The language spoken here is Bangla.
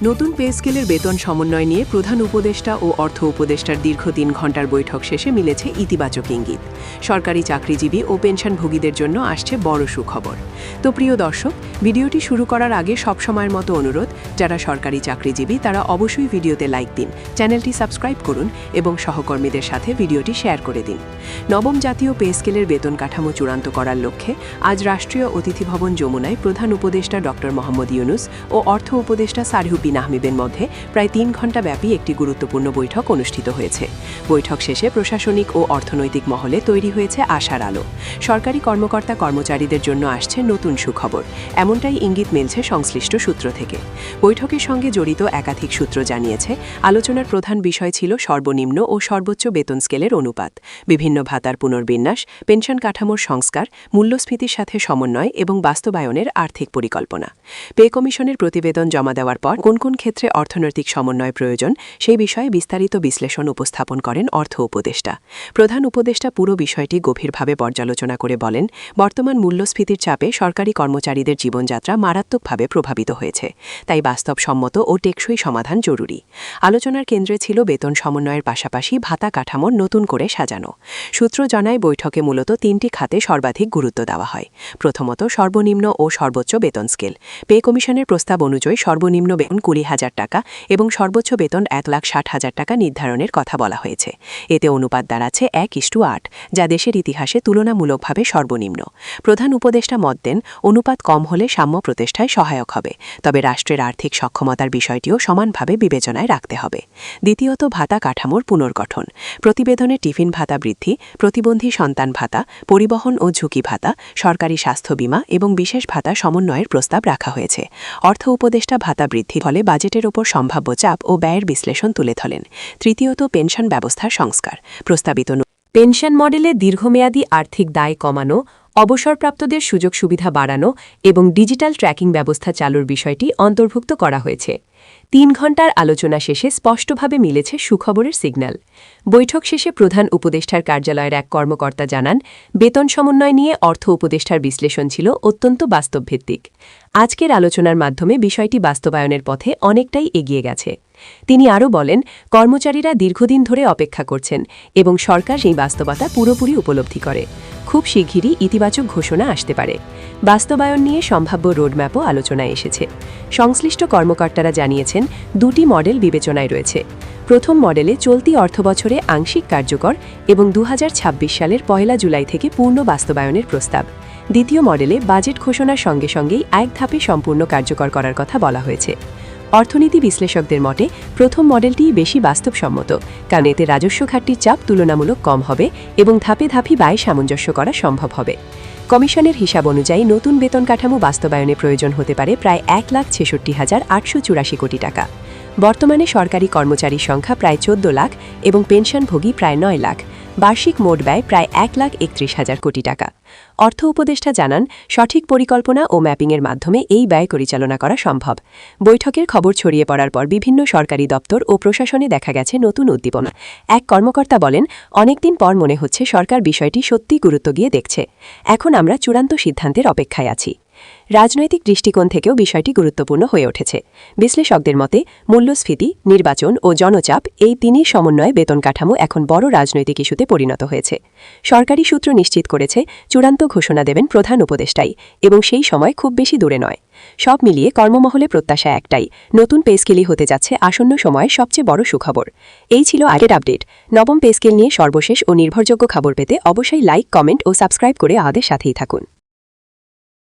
নতুন পে স্কেলের বেতন সমন্বয় নিয়ে প্রধান উপদেষ্টা ও অর্থ উপদেষ্টার দীর্ঘ ৩ ঘণ্টার বৈঠক শেষে মিলেছে ইতিবাচক ইঙ্গিত। সরকারি চাকরিজীবী ও পেনশনভোগীদের জন্য আসছে বড় সুখবর। তো প্রিয় দর্শক, ভিডিওটি শুরু করার আগে সবসময়ের মতো অনুরোধ, যারা সরকারি চাকরিজীবী তারা অবশ্যই ভিডিওতে লাইক দিন, চ্যানেলটি সাবস্ক্রাইব করুন এবং সহকর্মীদের সাথে ভিডিওটি শেয়ার করে দিন। নবম জাতীয় পে স্কেলের বেতন কাঠামো চূড়ান্ত করার লক্ষ্যে আজ রাষ্ট্রীয় অতিথি ভবন যমুনায় প্রধান উপদেষ্টা ডক্টর মোহাম্মদ ইউনুস ও অর্থ উপদেষ্টা সারিহু বিন আহমেদের মধ্যে প্রায় ৩ ঘণ্টা ব্যাপী একটি গুরুত্বপূর্ণ বৈঠক অনুষ্ঠিত হয়েছে। বৈঠক শেষে প্রশাসনিক ও অর্থনৈতিক মহলে তৈরি হয়েছে আশার আলো। সরকারি কর্মকর্তা কর্মচারীদের জন্য আসছে নতুন সুখবর, এমনটাই ইঙ্গিত মিলছে সংশ্লিষ্ট সূত্র থেকে। বৈঠকের সঙ্গে জড়িত একাধিক সূত্র জানিয়েছে, আলোচনার প্রধান বিষয় ছিল সর্বনিম্ন ও সর্বোচ্চ বেতন স্কেলের অনুপাত, বিভিন্ন ভাতার পুনর্বিন্যাস, পেনশন কাঠামোর সংস্কার, মূল্যস্ফীতির সাথে সমন্বয় এবং বাস্তবায়নের আর্থিক পরিকল্পনা। পে কমিশনের প্রতিবেদন জমা দেওয়ার পর কোন কোন ক্ষেত্রে অর্থনৈতিক সমন্বয় প্রয়োজন সেই বিষয়ে বিস্তারিত বিশ্লেষণ উপস্থাপন করেন অর্থ উপদেষ্টা। প্রধান উপদেষ্টা পুরো বিষয়টি গভীরভাবে পর্যালোচনা করে বলেন, বর্তমান মূল্যস্ফীতির চাপে সরকারি কর্মচারীদের জীবনযাত্রা মারাত্মকভাবে প্রভাবিত হয়েছে, তাই বাস্তবসম্মত ও টেকসই সমাধান জরুরি। আলোচনার কেন্দ্রে ছিল বেতন সমন্বয়ের পাশাপাশি ভাতা কাঠামোর নতুন করে সাজানো। সূত্র জানায়, বৈঠকে মূলত ৩টি খাতে সর্বাধিক গুরুত্ব দেওয়া হয়। প্রথমত, সর্বনিম্ন ও সর্বোচ্চ বেতন স্কেল। পে কমিশনের প্রস্তাব অনুযায়ী সর্বনিম্ন বেতন ২০,০০০ টাকা এবং সর্বোচ্চ বেতন ১,৬০,০০০ টাকা নির্ধারণের কথা বলা হয়েছে। এতে অনুপাত দাঁড়াচ্ছে ১:৮, যা দেশের ইতিহাসে তুলনামূলকভাবে সর্বনিম্ন। প্রধান উপদেষ্টা মত দেন, অনুপাত কম হলে সাম্য প্রতিষ্ঠায় সহায়ক হবে, তবে রাষ্ট্রের আর্থিক সক্ষমতার বিষয়টিও সমানভাবে বিবেচনায় রাখতে হবে। দ্বিতীয়ত, ভাতা কাঠামোর পুনর্গঠন। প্রতিবেদনে টিফিন ভাতা বৃদ্ধি, প্রতিবন্ধী সন্তান ভাতা, পরিবহন ও ঝুঁকি ভাতা, সরকারি স্বাস্থ্য বীমা এবং বিশেষ ভাতা সমন্বয়ের প্রস্তাব রাখা হয়েছে। অর্থ উপদেষ্টা ভাতা বৃদ্ধির ফলে বাজেটের ওপর সম্ভাব্য চাপ ও ব্যয়ের বিশ্লেষণ তুলে ধরেন। তৃতীয়ত, পেনশন ব্যবস্থার সংস্কার। প্রস্তাবিত পেনশন মডেলে দীর্ঘমেয়াদী আর্থিক দায় কমানো, অবসরপ্রাপ্তদের সুযোগ সুবিধা বাড়ানো এবং ডিজিটাল ট্র্যাকিং ব্যবস্থা চালুর বিষয়টি অন্তর্ভুক্ত করা হয়েছে। ৩ ঘণ্টার আলোচনা শেষে স্পষ্টভাবে মিলেছে সুখবরের সিগন্যাল। বৈঠক শেষে প্রধান উপদেষ্টার কার্যালয়ের এক কর্মকর্তা জানান, বেতন সমন্বয় নিয়ে অর্থ উপদেষ্টার বিশ্লেষণ ছিল অত্যন্ত বাস্তবভিত্তিক। আজকের আলোচনার মাধ্যমে বিষয়টি বাস্তবায়নের পথে অনেকটাই এগিয়ে গেছে। তিনি আরও বলেন, কর্মচারীরা দীর্ঘদিন ধরে অপেক্ষা করছেন এবং সরকার সেই বাস্তবতা পুরোপুরি উপলব্ধি করে। খুব শিগগিরই ইতিবাচক ঘোষণা আসতে পারে। বাস্তবায়ন নিয়ে সম্ভাব্য রোডম্যাপও আলোচনায় এসেছে। সংশ্লিষ্ট কর্মকর্তারা জানিয়েছেন, 2টি মডেল বিবেচনায় রয়েছে। প্রথম মডেলে চলতি অর্থবছরে আংশিক কার্যকর এবং ২০২৬ সালের ১ জুলাই থেকে পূর্ণ বাস্তবায়নের প্রস্তাব। দ্বিতীয় মডেলে বাজেট ঘোষণার সঙ্গে সঙ্গেই এক ধাপে সম্পূর্ণ কার্যকর করার কথা বলা হয়েছে। অর্থনীতি বিশ্লেষকদের মতে প্রথম মডেলটিই বেশি বাস্তবসম্মত, কারণ এতে রাজস্ব ঘাটতির চাপ তুলনামূলক কম হবে এবং ধাপে ধাপে ব্যয় সামঞ্জস্য করা সম্ভব হবে। কমিশনের হিসাব অনুযায়ী নতুন বেতন কাঠামো বাস্তবায়নে প্রয়োজন হতে পারে প্রায় ১,৬৬,৮৮৪ কোটি টাকা। বর্তমানে সরকারি কর্মচারীর সংখ্যা প্রায় ১৪ লাখ এবং পেনশনভোগী প্রায় ৯ লাখ। বার্ষিক মোট ব্যয় প্রায় ১,৩১,০০০ কোটি টাকা। অর্থ উপদেষ্টা জানান, সঠিক পরিকল্পনা ও ম্যাপিংয়ের মাধ্যমে এই ব্যয় পরিচালনা করা সম্ভব। বৈঠকের খবর ছড়িয়ে পড়ার পর বিভিন্ন সরকারি দপ্তর ও প্রশাসনে দেখা গেছে নতুন উদ্দীপনা। এক কর্মকর্তা বলেন, অনেকদিন পর মনে হচ্ছে সরকার বিষয়টি সত্যিই গুরুত্ব দিয়ে দেখছে। এখন আমরা চূড়ান্ত সিদ্ধান্তের অপেক্ষায় আছি। রাজনৈতিক দৃষ্টিকোণ থেকেও বিষয়টি গুরুত্বপূর্ণ হয়ে উঠেছে। বিশ্লেষকদের মতে মূল্যস্ফীতি, নির্বাচন ও জনচাপ, এই 3ই সমন্বয়ে বেতন কাঠামো এখন বড় রাজনৈতিক ইস্যুতে পরিণত হয়েছে। সরকারি সূত্র নিশ্চিত করেছে, চূড়ান্ত ঘোষণা দেবেন প্রধান উপদেষ্টাই এবং সেই সময় খুব বেশি দূরে নয়। সব মিলিয়ে কর্মমহলে প্রত্যাশা একটাই, নতুন পে স্কেলই হতে যাচ্ছে আসন্ন সময়ের সবচেয়ে বড় সুখবর। এই ছিল আগের আপডেট। নবম পে স্কেল নিয়ে সর্বশেষ ও নির্ভরযোগ্য খবর পেতে অবশ্যই লাইক, কমেন্ট ও সাবস্ক্রাইব করে আমাদের সাথেই থাকুন।